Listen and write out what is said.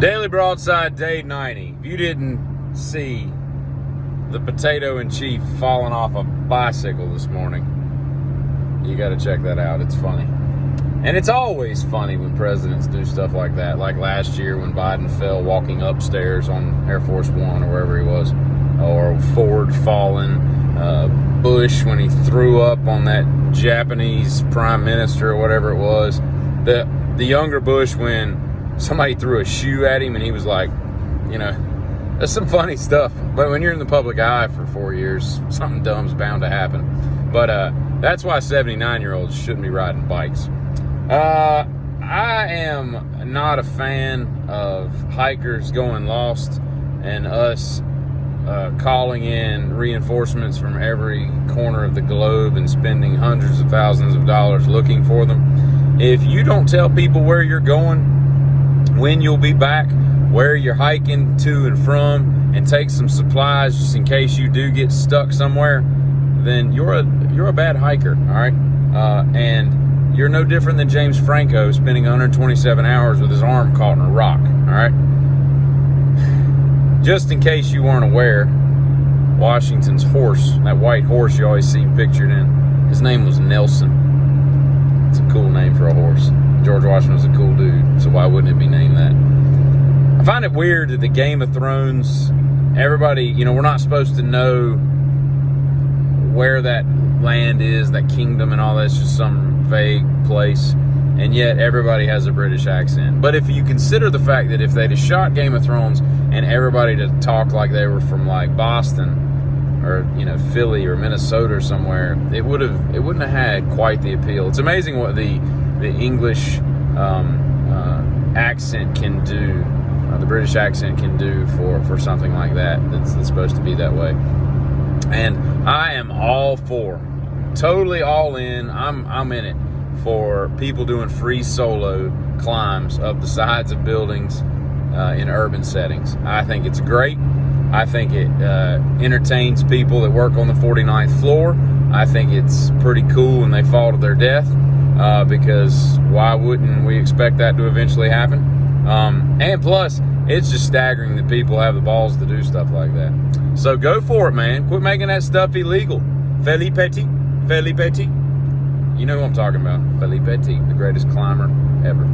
Daily Broadside, day 90. If you didn't see the potato in chief falling off a bicycle this morning, you got to check that out. It's funny. And it's always funny when presidents do stuff like that. Like last year when Biden fell walking upstairs on Air Force One or wherever he was. Or Ford falling. Bush when he threw up on that Japanese prime minister or whatever it was. The younger Bush when somebody threw a shoe at him and he was like, you know, that's some funny stuff. But when you're in the public eye for 4 years, something dumb's bound to happen. But that's why 79-year-olds shouldn't be riding bikes. I am not a fan of hikers going lost and us calling in reinforcements from every corner of the globe and spending hundreds of thousands of dollars looking for them. If you don't tell people where you're going, when you'll be back, where you're hiking to and from, and take some supplies just in case you do get stuck somewhere, then you're a bad hiker, all right? And you're no different than James Franco spending 127 hours with his arm caught in a rock, all right? Just in case you weren't aware, Washington's horse, that white horse you always see pictured in, his name was Nelson. It's a cool name for a horse. George Washington was a cool dude, so why wouldn't it be named that? I find it weird that the Game of Thrones, everybody, you know, we're not supposed to know where that land is, that kingdom and all that. It's just some vague place, and yet everybody has a British accent. But if you consider the fact that if they'd have shot Game of Thrones and everybody to talk like they were from like Boston or, you know, Philly or Minnesota or somewhere, it wouldn't have had quite the appeal. It's amazing what the English accent can do, the British accent can do for something like that that's supposed to be that way. And I am all for, totally all in, I'm in it for people doing free solo climbs up the sides of buildings in urban settings. I think it's great. I think it entertains people that work on the 49th floor. I think it's pretty cool when they fall to their death. Because why wouldn't we expect that to eventually happen? And plus, it's just staggering that people have the balls to do stuff like that. So go for it, man. Quit making that stuff illegal. Feli Petit. You know who I'm talking about. Feli Petit, the greatest climber ever.